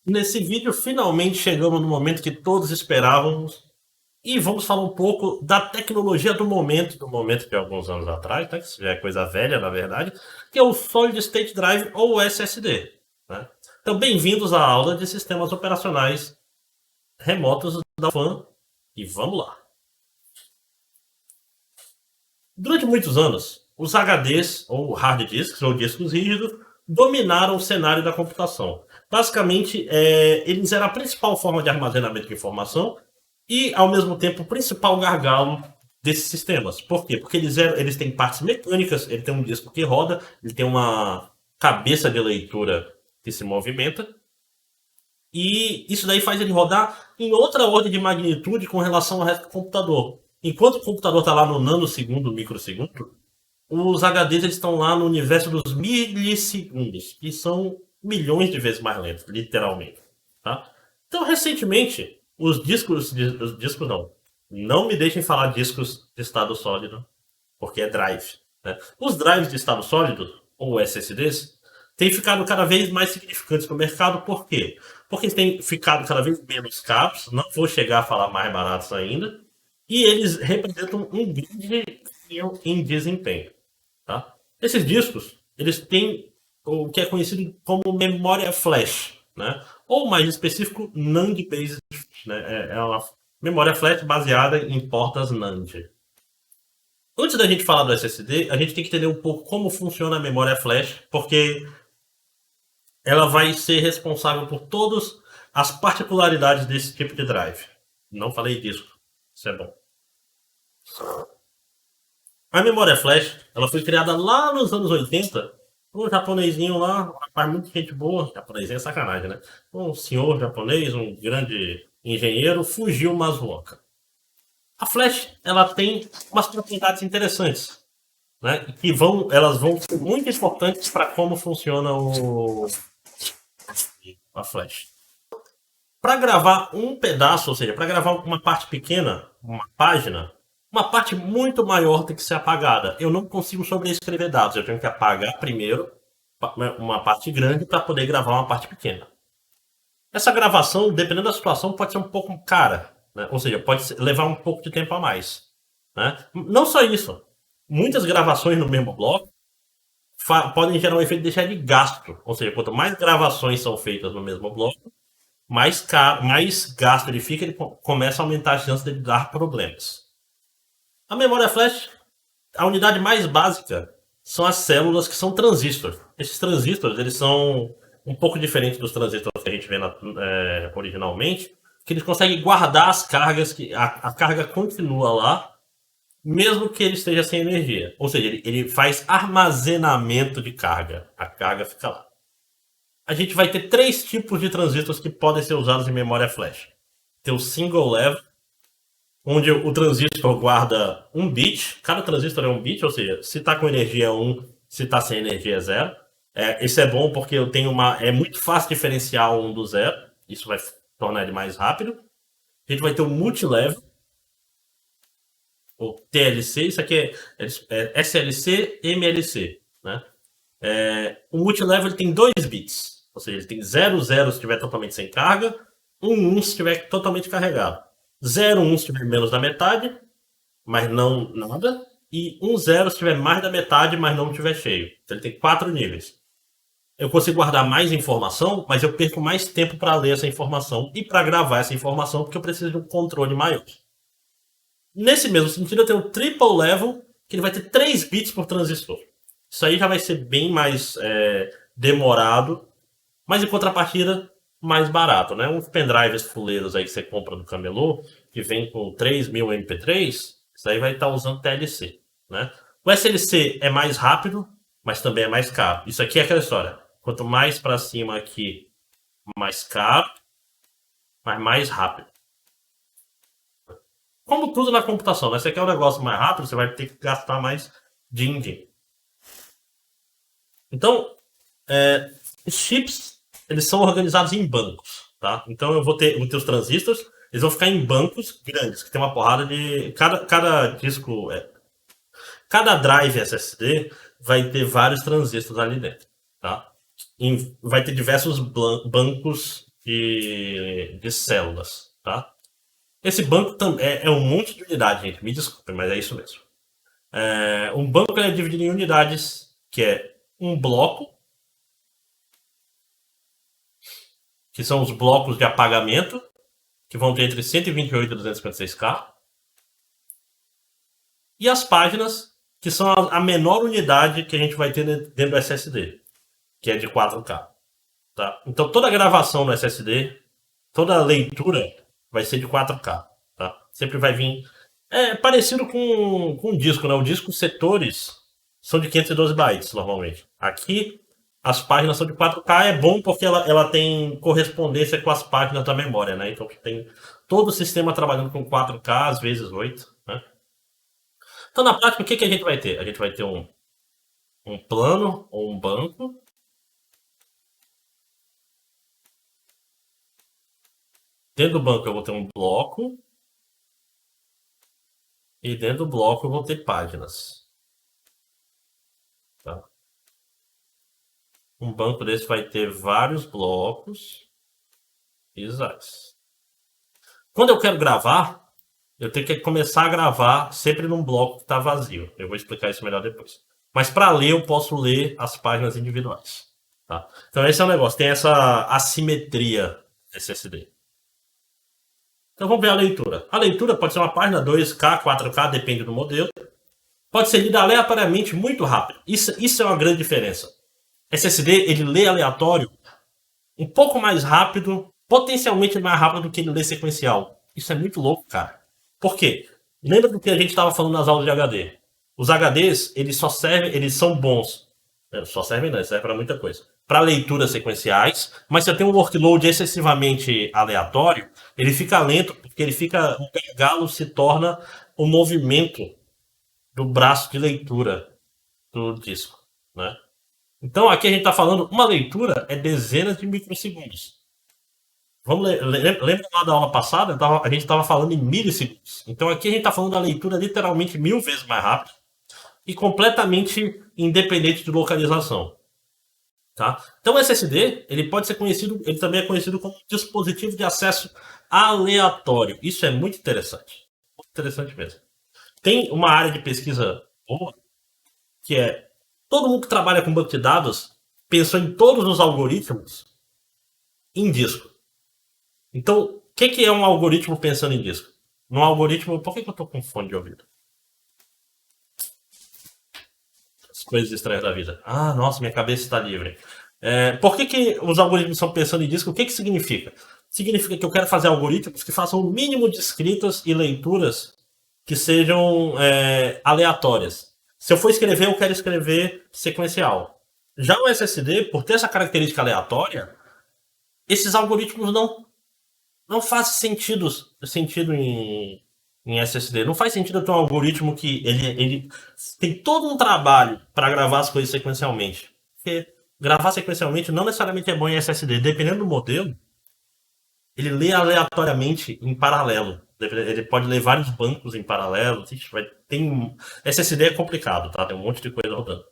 Nesse vídeo, finalmente chegamos no momento que todos esperávamos e vamos falar um pouco da tecnologia do momento de alguns anos atrás, né, que isso já é coisa velha, na verdade, que é o Solid State Drive ou o SSD. Né? Então, bem-vindos à aula de sistemas operacionais remotos da FAN e vamos lá. Durante muitos anos, os HDs, ou hard disks, ou discos rígidos, dominaram o cenário da computação. Basicamente, eles eram a principal forma de armazenamento de informação e, ao mesmo tempo, o principal gargalo desses sistemas. Por quê? Porque eles têm partes mecânicas, ele tem um disco que roda, ele tem uma cabeça de leitura que se movimenta, e isso daí faz ele rodar em outra ordem de magnitude com relação ao resto do computador. Enquanto o computador está lá no nanosegundo, microsegundo, os HDs eles estão lá no universo dos milissegundos, que são milhões de vezes mais lentos, literalmente. Tá? Então, recentemente, os discos não me deixem falar discos de estado sólido, porque é drive. Né? Os drives de estado sólido, ou SSDs, têm ficado cada vez mais significantes no mercado, por quê? Porque eles têm ficado cada vez menos caros, não vou chegar a falar mais baratos ainda, e eles representam um grande ganho em desempenho. Tá? Esses discos, eles têm o que é conhecido como memória flash, né? Ou mais específico, NAND based, né? É uma memória flash baseada em portas NAND. Antes da gente falar do SSD, a gente tem que entender um pouco como funciona a memória flash, porque ela vai ser responsável por todas as particularidades desse tipo de drive. Não falei disso, isso é bom. A memória flash, ela foi criada lá nos anos 80 por um japonesinho lá, um rapaz muito gente boa, japonesinho é sacanagem, né? Um senhor japonês, um grande engenheiro, Fujio Masuoka. A flash, ela tem umas propriedades interessantes, né? Elas vão ser muito importantes para como funciona a flash. Para gravar um pedaço, ou seja, para gravar uma parte pequena, uma página, uma parte muito maior tem que ser apagada. Eu não consigo sobreescrever dados, eu tenho que apagar primeiro uma parte grande para poder gravar uma parte pequena. Essa gravação, dependendo da situação, pode ser um pouco cara, né? Ou seja, levar um pouco de tempo a mais. Né? Não só isso, muitas gravações no mesmo bloco podem gerar um efeito de deixar de gasto. Ou seja, quanto mais gravações são feitas no mesmo bloco, mais gasto ele fica, ele começa a aumentar a chance de dar problemas. A memória flash, a unidade mais básica são as células que são transistores. Esses transistores, eles são um pouco diferentes dos transistores que a gente vê originalmente, que eles conseguem guardar as cargas, que a carga continua lá, mesmo que ele esteja sem energia. Ou seja, ele faz armazenamento de carga. A carga fica lá. A gente vai ter três tipos de transistores que podem ser usados em memória flash. Tem o single level, onde o transistor guarda um bit, cada transistor é um bit, ou seja, se está com energia é 1, se está sem energia é 0. Isso é bom porque é muito fácil diferenciar um do zero, isso vai tornar ele mais rápido. A gente vai ter o multilevel, o TLC, isso aqui é SLC, MLC. Né? O multilevel ele tem 2 bits, ou seja, ele tem 0, 0 se estiver totalmente sem carga, 1, 1 se estiver totalmente carregado. 0, 1 se estiver menos da metade, mas não nada, e 1, 0 se estiver mais da metade, mas não estiver cheio. Então ele tem 4 níveis. Eu consigo guardar mais informação, mas eu perco mais tempo para ler essa informação e para gravar essa informação, porque eu preciso de um controle maior. Nesse mesmo sentido, eu tenho o triple level, que ele vai ter 3 bits por transistor. Isso aí já vai ser bem mais demorado, mas em contrapartida, mais barato, né? Uns pendrives fuleiros aí que você compra no camelô, que vem com 3.000 MP3, isso aí vai estar usando TLC, né? O SLC é mais rápido, mas também é mais caro. Isso aqui é aquela história. Quanto mais para cima aqui, mais caro, mas mais rápido. Como tudo na computação, né? Você quer um negócio mais rápido, você vai ter que gastar mais din-din. Então, os chips, eles são organizados em bancos, tá? Então eu vou ter os transistores, eles vão ficar em bancos grandes, que tem uma porrada de... Cada disco, cada drive SSD vai ter vários transistores ali dentro, tá? Vai ter diversos bancos de células, tá? Esse banco é um monte de unidade, gente. Me desculpem, mas é isso mesmo. Um banco é dividido em unidades, que é um bloco, que são os blocos de apagamento, que vão ter entre 128 e 256K. E as páginas, que são a menor unidade que a gente vai ter dentro do SSD, que é de 4K. Tá? Então toda gravação no SSD, toda leitura vai ser de 4K. Tá? Sempre vai vir. É parecido com o disco, né? O disco, os setores são de 512 bytes normalmente. Aqui as páginas são de 4K, é bom porque ela tem correspondência com as páginas da memória, né? Então tem todo o sistema trabalhando com 4K, às vezes 8, né? Então na prática o que a gente vai ter? A gente vai ter um plano ou um banco. Dentro do banco eu vou ter um bloco. E dentro do bloco eu vou ter páginas. Tá? Um banco desse vai ter vários blocos. Exato. Quando eu quero gravar, eu tenho que começar a gravar sempre num bloco que está vazio. Eu vou explicar isso melhor depois. Mas para ler, eu posso ler as páginas individuais. Tá? Então esse é o negócio. Tem essa assimetria SSD. Então vamos ver a leitura. A leitura pode ser uma página 2K, 4K, depende do modelo. Pode ser lida aleatoriamente muito rápido. Isso é uma grande diferença. SSD, ele lê aleatório um pouco mais rápido, potencialmente mais rápido do que ele lê sequencial. Isso é muito louco, cara. Por quê? Lembra do que a gente estava falando nas aulas de HD? Os HDs, eles só servem, eles são bons. Só servem não, servem para muita coisa. Para leituras sequenciais, mas se eu tenho um workload excessivamente aleatório, ele fica lento, porque ele fica, o gargalo se torna o movimento do braço de leitura do disco, né? Então aqui a gente está falando, uma leitura é dezenas de microsegundos. Lembra lá da aula passada? A gente estava falando em milissegundos. Então aqui a gente está falando da leitura literalmente 1000 vezes mais rápido e completamente independente de localização. Tá? Então o SSD, ele pode ser conhecido, ele também é conhecido como dispositivo de acesso aleatório. Isso é muito interessante. Muito interessante mesmo. Tem uma área de pesquisa boa, que é todo mundo que trabalha com banco de dados pensou em todos os algoritmos em disco. Então, o que é um algoritmo pensando em disco? Num algoritmo. Por que eu tô com fone de ouvido? As coisas estranhas da vida. Ah, nossa, minha cabeça está livre. Por que os algoritmos estão pensando em disco? O que significa? Significa que eu quero fazer algoritmos que façam o mínimo de escritas e leituras que sejam aleatórias. Se eu for escrever, eu quero escrever sequencial. Já o SSD, por ter essa característica aleatória, esses algoritmos não fazem sentido em SSD. Não faz sentido ter um algoritmo que ele tem todo um trabalho para gravar as coisas sequencialmente. Porque gravar sequencialmente não necessariamente é bom em SSD. Dependendo do modelo, ele lê aleatoriamente em paralelo. Ele pode ler vários bancos em paralelo. SSD é complicado, tá? Tem um monte de coisa rodando.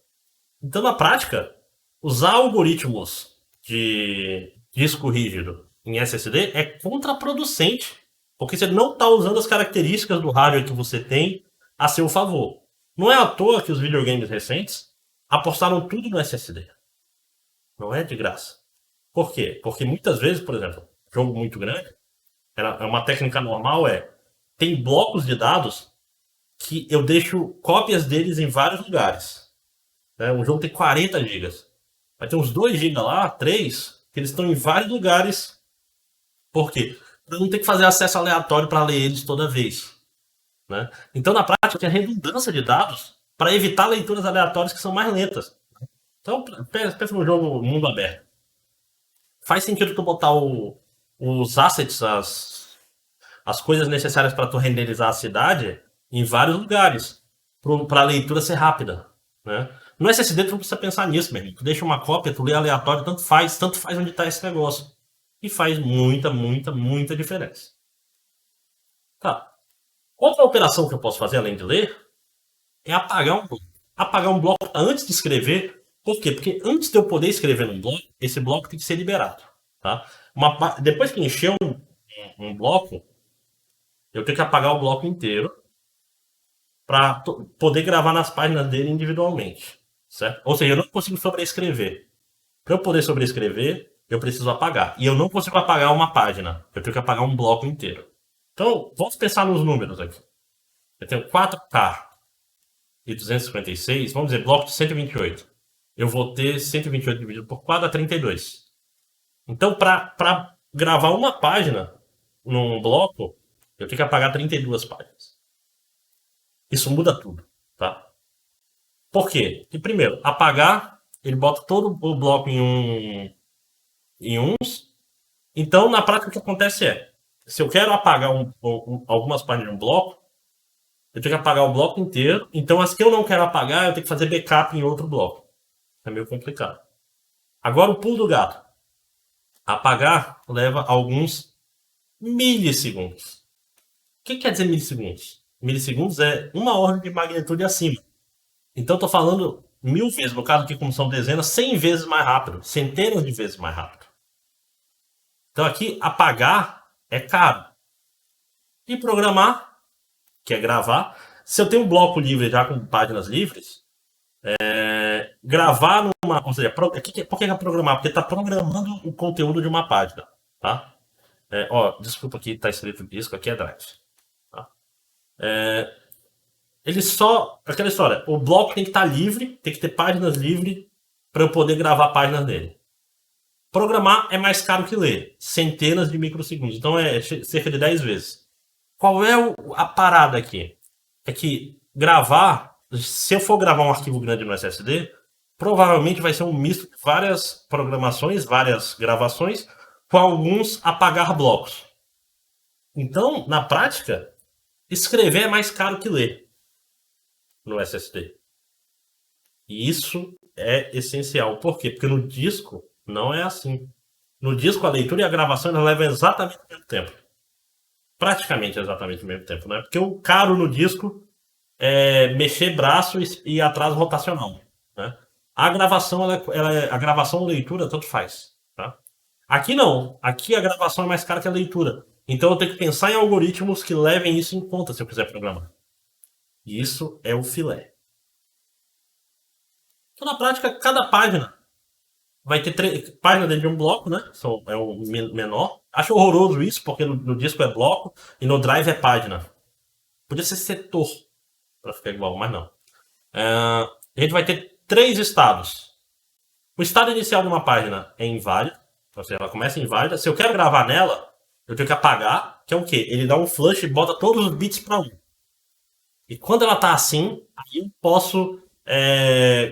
Então, na prática, usar algoritmos de disco rígido em SSD é contraproducente, porque você não está usando as características do hardware que você tem a seu favor. Não é à toa que os videogames recentes apostaram tudo no SSD. Não é de graça. Por quê? Porque muitas vezes, por exemplo, jogo muito grande, uma técnica normal tem blocos de dados que eu deixo cópias deles em vários lugares. Um jogo tem 40 GB. Vai ter uns 2 GB lá, 3, que eles estão em vários lugares. Por quê? Para não ter que fazer acesso aleatório para ler eles toda vez. Né? Então, na prática, tem redundância de dados para evitar leituras aleatórias que são mais lentas. Então, pensa no jogo mundo aberto. Faz sentido tu botar os assets, as coisas necessárias para tu renderizar a cidade em vários lugares, para a leitura ser rápida. Né? No SSD tu não precisa pensar nisso, meu irmão. Tu deixa uma cópia, tu lê aleatório, tanto faz onde está esse negócio. E faz muita diferença. Tá. Outra operação que eu posso fazer, além de ler, é apagar um bloco. Apagar um bloco antes de escrever. Por quê? Porque antes de eu poder escrever num bloco, esse bloco tem que ser liberado. Tá? Depois que encher um bloco, eu tenho que apagar o bloco inteiro para poder gravar nas páginas dele individualmente, certo? Ou seja, eu não consigo sobrescrever. Para eu poder sobrescrever, eu preciso apagar. E eu não consigo apagar uma página. Eu tenho que apagar um bloco inteiro. Então, vamos pensar nos números aqui. Eu tenho 4K e 256, vamos dizer, bloco de 128. Eu vou ter 128 dividido por 4 dá 32. Então, para gravar uma página num bloco, eu tenho que apagar 32 páginas. Isso muda tudo, tá? Por quê? Porque, primeiro, apagar, ele bota todo o bloco em uns. Então, na prática, o que acontece é, se eu quero apagar algumas páginas de um bloco, eu tenho que apagar o bloco inteiro. Então, as que eu não quero apagar, eu tenho que fazer backup em outro bloco. É meio complicado. Agora, o pulo do gato. Apagar leva alguns milissegundos. O que quer dizer milissegundos? Milissegundos é uma ordem de magnitude acima. Então, estou falando 1000 vezes, no caso aqui, como são dezenas, 100 vezes mais rápido, centenas de vezes mais rápido. Então, aqui, apagar é caro. E programar, que é gravar, se eu tenho um bloco livre já com páginas livres, gravar numa. Ou seja, por que é programar? Porque está programando o conteúdo de uma página. Tá? Desculpa aqui, está escrito disco, aqui é drive. Tá? Ele só. Aquela história, o bloco tem que estar livre, tem que ter páginas livres para eu poder gravar páginas nele. Programar é mais caro que ler, centenas de microsegundos, então é cerca de 10 vezes. Qual é a parada aqui? É que gravar, se eu for gravar um arquivo grande no SSD, provavelmente vai ser um misto de várias programações, várias gravações, com alguns apagar blocos. Então, na prática, escrever é mais caro que ler no SSD. E isso é essencial. Por quê? Porque no disco não é assim. No disco, a leitura e a gravação levam exatamente o mesmo tempo. Praticamente exatamente o mesmo tempo, né? Porque o caro no disco é mexer braço e atraso rotacional, né? A gravação, a gravação ou leitura, tanto faz, tá? Aqui não. Aqui a gravação é mais cara que a leitura. Então eu tenho que pensar em algoritmos que levem isso em conta se eu quiser programar. E isso é o filé. Então, na prática, cada página vai ter 3 páginas dentro de um bloco, né? É o menor. Acho horroroso isso, porque no disco é bloco e no drive é página. Podia ser setor para ficar igual, mas não. A gente vai ter 3 estados. O estado inicial de uma página é inválido, ou seja, ela começa inválida. Se eu quero gravar nela, eu tenho que apagar, que é o quê? Ele dá um flush e bota todos os bits para 1. E quando ela tá assim, aí eu posso,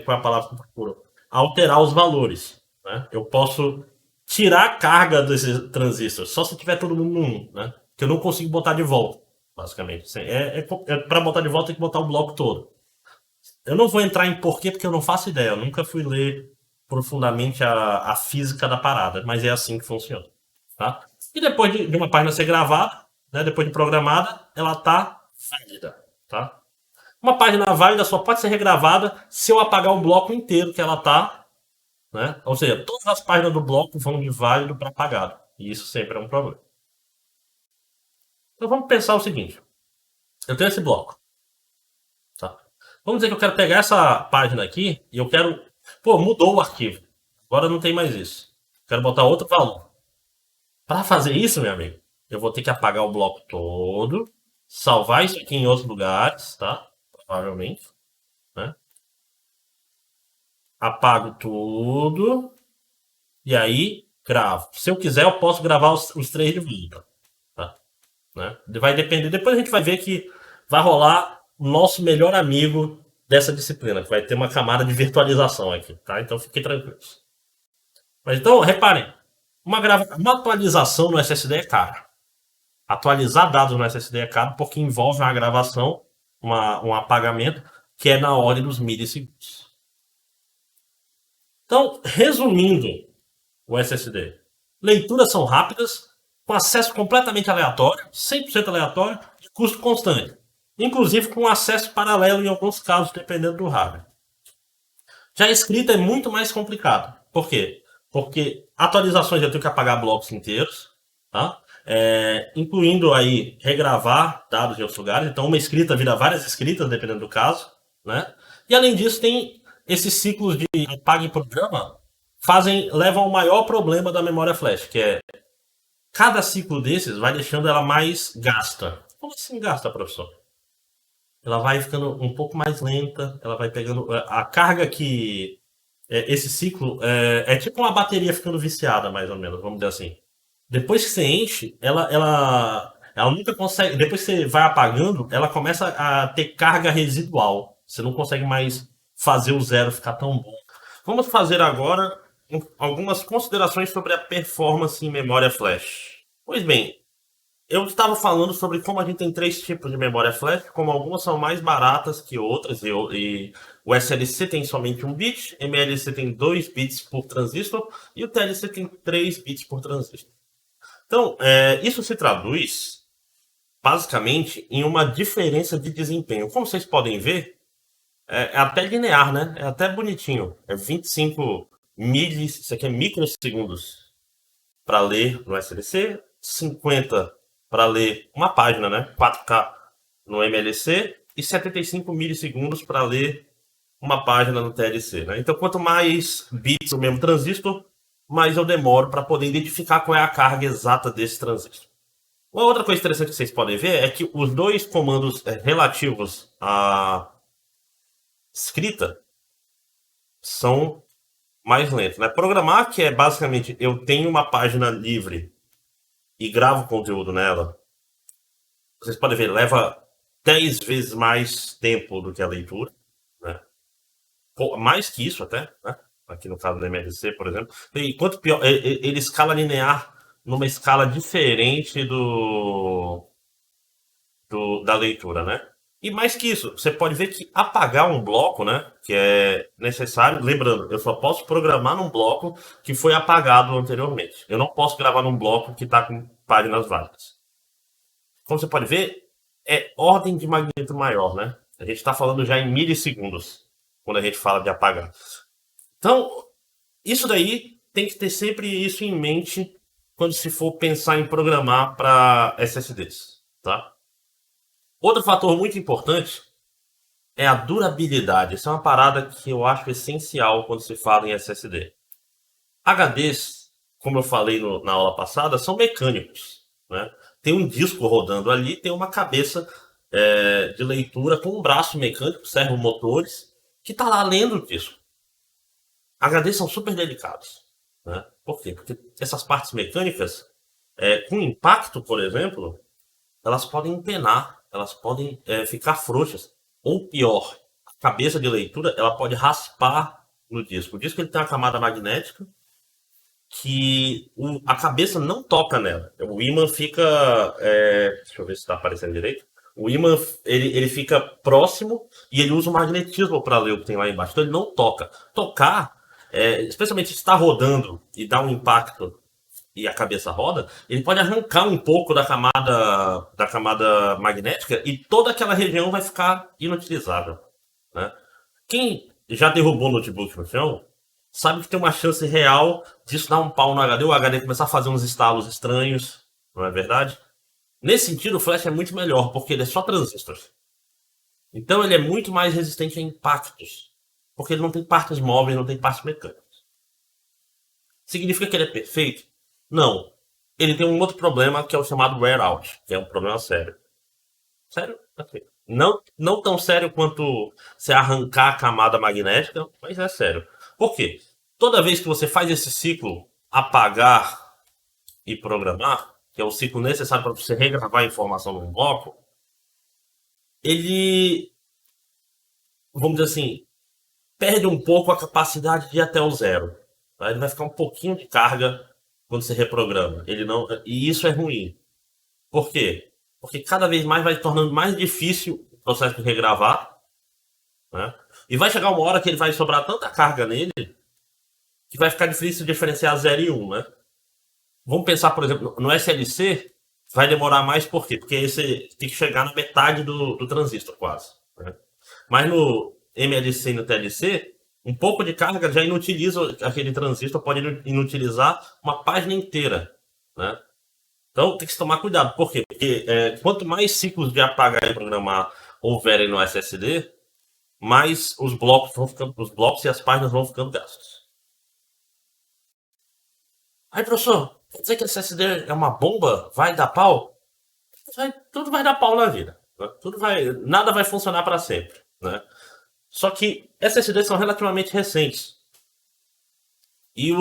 qual é a palavra que eu procuro? Alterar os valores, né? Eu posso tirar a carga desses transistores, só se tiver todo mundo no 1, né? Que eu não consigo botar de volta, basicamente. Para botar de volta tem que botar o bloco todo. Eu não vou entrar em porquê, porque eu não faço ideia. Eu nunca fui ler profundamente a física da parada, mas é assim que funciona, tá? E depois de uma página ser gravada, né, depois de programada, ela tá válida, tá? Uma página válida só pode ser regravada se eu apagar o bloco inteiro que ela tá, né? Ou seja, todas as páginas do bloco vão de válido para apagado. E isso sempre é um problema. Então vamos pensar o seguinte. Eu tenho esse bloco. Tá? Vamos dizer que eu quero pegar essa página aqui e eu quero... Pô, mudou o arquivo. Agora não tem mais isso. Quero botar outro valor. Para fazer isso, meu amigo, eu vou ter que apagar o bloco todo, salvar isso aqui em outros lugares, tá? Provavelmente, né? Apago tudo e aí gravo. Se eu quiser, eu posso gravar os 3 de volta, tá? Né? Vai depender. Depois a gente vai ver que vai rolar o nosso melhor amigo dessa disciplina, que vai ter uma camada de virtualização aqui, tá? Então fiquem tranquilos. Mas então, reparem, uma atualização no SSD é cara. Atualizar dados no SSD é caro porque envolve uma gravação, um apagamento, que é na ordem dos milissegundos. Então, resumindo o SSD, leituras são rápidas, com acesso completamente aleatório, 100% aleatório, de custo constante. Inclusive com acesso paralelo em alguns casos, dependendo do hardware. Já a escrita é muito mais complicado. Por quê? Porque atualizações eu tenho que apagar blocos inteiros, tá? Incluindo aí regravar dados em outros lugares. Então uma escrita vira várias escritas, dependendo do caso, né? E além disso tem esses ciclos de apaga em programa levam ao maior problema da memória flash, que é cada ciclo desses vai deixando ela mais gasta. Como assim gasta, professor? Ela vai ficando um pouco mais lenta, ela vai pegando a carga que esse ciclo é tipo uma bateria ficando viciada, mais ou menos, vamos dizer assim. Depois que você enche, ela nunca consegue. Depois que você vai apagando, ela começa a ter carga residual. Você não consegue mais fazer o zero ficar tão bom. Vamos fazer agora algumas considerações sobre a performance em memória flash. Pois bem, eu estava falando sobre como a gente tem três tipos de memória flash, como algumas são mais baratas que outras, e o SLC tem somente 1 bit, MLC tem 2 bits por transistor, e o TLC tem 3 bits por transistor. Então, isso se traduz, basicamente, em uma diferença de desempenho. Como vocês podem ver, é até linear, né? É até bonitinho. É 25 milis, isso aqui é microsegundos para ler no SLC, 50 para ler uma página, né? 4K no MLC e 75 milissegundos para ler uma página no TLC, né? Então, quanto mais bits o mesmo transistor, mais eu demoro para poder identificar qual é a carga exata desse transistor. Uma outra coisa interessante que vocês podem ver é que os dois comandos relativos à escrita são mais lentos, né? Programar, que é basicamente eu tenho uma página livre e gravo conteúdo nela, vocês podem ver, leva 10 vezes mais tempo do que a leitura, né? Mais que isso até, né? Aqui no caso do MLC, por exemplo. E quanto pior, ele escala linear numa escala diferente da leitura, né? E mais que isso, você pode ver que apagar um bloco, né, que é necessário, lembrando, eu só posso programar num bloco que foi apagado anteriormente. Eu não posso gravar num bloco que está com páginas válidas. Como você pode ver, é ordem de magnitude maior, né? A gente está falando já em milissegundos quando a gente fala de apagar. Então, isso daí tem que ter sempre isso em mente quando se for pensar em programar para SSDs, tá? Outro fator muito importante é a durabilidade. Isso é uma parada que eu acho essencial quando se fala em SSD. HDs, como eu falei na aula passada, são mecânicos, né? Tem um disco rodando ali, tem uma cabeça de leitura com um braço mecânico, servomotores, que está lá lendo o disco. HDs são super delicados, né? Por quê? Porque essas partes mecânicas, com impacto, por exemplo, elas podem empenar, elas podem ficar frouxas. Ou pior, a cabeça de leitura ela pode raspar no disco. O disco ele tem uma camada magnética que a cabeça não toca nela. O ímã fica. Deixa eu ver se está aparecendo direito. O ímã ele fica próximo e ele usa o magnetismo para ler o que tem lá embaixo. Então ele não toca. Tocar, especialmente se está rodando e dá um impacto e a cabeça roda, ele pode arrancar um pouco da camada magnética e toda aquela região vai ficar inutilizável, né? Quem já derrubou notebook no chão sabe que tem uma chance real disso dar um pau no HD, o HD começar a fazer uns estalos estranhos, não é verdade? Nesse sentido, o flash é muito melhor, porque ele é só transistores. Então ele é muito mais resistente a impactos, porque ele não tem partes móveis, não tem partes mecânicas. Significa que ele é perfeito? Não. Ele tem um outro problema que é o chamado wear out, que é um problema sério. Sério? Ok. Não tão sério quanto você arrancar a camada magnética, mas é sério. Por quê? Toda vez que você faz esse ciclo apagar e programar, que é o ciclo necessário para você regravar a informação num bloco, ele, vamos dizer assim, perde um pouco a capacidade de ir até o zero. Tá? Ele vai ficar um pouquinho de carga quando você reprograma. E isso é ruim. Por quê? Porque cada vez mais vai tornando mais difícil o processo de regravar, né? E vai chegar uma hora que ele vai sobrar tanta carga nele que vai ficar difícil diferenciar 0 e 1, né? Vamos pensar, por exemplo, no SLC vai demorar mais por quê? Porque aí você tem que chegar na metade do transistor quase, né? Mas no MLC e no TLC Um pouco de carga já inutiliza aquele transistor, pode inutilizar uma página inteira, né? Então tem que se tomar cuidado. Por quê? Porque quanto mais ciclos de apagar e programar houverem no SSD, mais os blocos e as páginas vão ficando gastos. Aí, professor, quer dizer que o SSD é uma bomba? Vai dar pau? Tudo vai dar pau na vida, né? Nada vai funcionar para sempre, né? Só que SSDs são relativamente recentes. E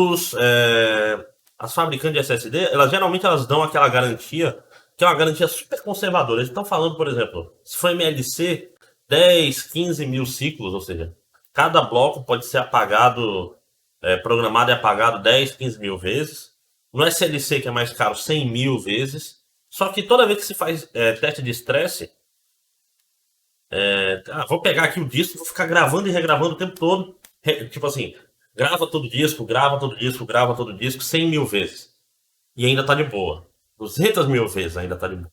as fabricantes de SSD, elas dão aquela garantia, que é uma garantia super conservadora. Eles estão falando, por exemplo, se for MLC, 10, 15 mil ciclos, ou seja, cada bloco pode ser apagado, programado e apagado 10, 15 mil vezes. No SLC, que é mais caro, 100 mil vezes. Só que toda vez que se faz teste de estresse, vou pegar aqui o disco, vou ficar gravando e regravando o tempo todo. Tipo assim, grava todo disco, grava todo disco, grava todo disco 100 mil vezes. E ainda tá de boa. 200 mil vezes ainda tá de boa.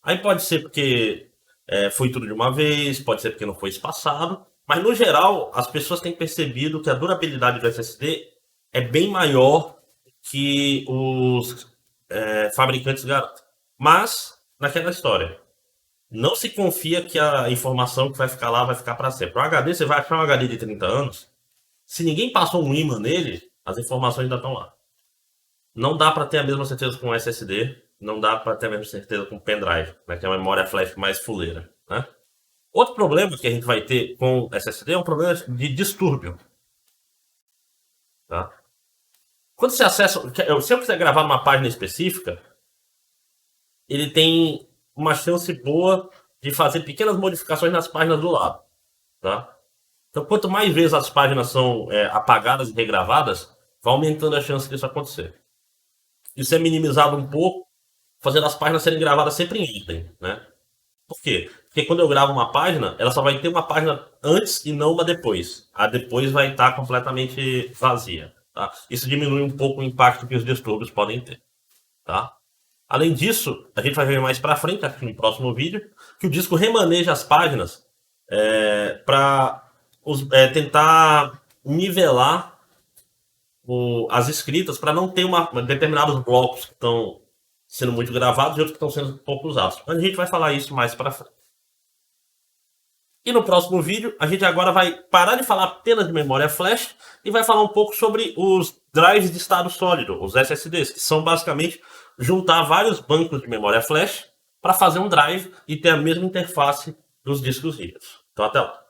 Aí pode ser porque foi tudo de uma vez, pode ser porque não foi espaçado. Mas no geral, as pessoas têm percebido que a durabilidade do SSD é bem maior que os fabricantes garantem. Mas, naquela história, não se confia que a informação que vai ficar lá vai ficar para sempre. O HD, você vai achar um HD de 30 anos, se ninguém passou um ímã nele, as informações ainda estão lá. Não dá para ter a mesma certeza com SSD, não dá para ter a mesma certeza com pendrive, né, que é a memória flash mais fuleira, né? Outro problema que a gente vai ter com SSD é um problema de distúrbio, tá? Quando você acessa, se eu quiser gravar uma página específica, ele tem uma chance boa de fazer pequenas modificações nas páginas do lado, tá? Então, quanto mais vezes as páginas são apagadas e regravadas, vai aumentando a chance disso acontecer. Isso é minimizado um pouco, fazendo as páginas serem gravadas sempre em ordem, né? Por quê? Porque quando eu gravo uma página, ela só vai ter uma página antes e não uma depois. A depois vai estar completamente vazia, tá? Isso diminui um pouco o impacto que os distúrbios podem ter, tá? Além disso, a gente vai ver mais para frente, aqui no próximo vídeo, que o disco remaneja as páginas para tentar nivelar as escritas, para não ter determinados blocos que estão sendo muito gravados e outros que estão sendo pouco usados. Mas a gente vai falar isso mais para frente. E no próximo vídeo, a gente agora vai parar de falar apenas de memória flash e vai falar um pouco sobre os drives de estado sólido, os SSDs, que são basicamente juntar vários bancos de memória flash para fazer um drive e ter a mesma interface dos discos rígidos. Então até lá.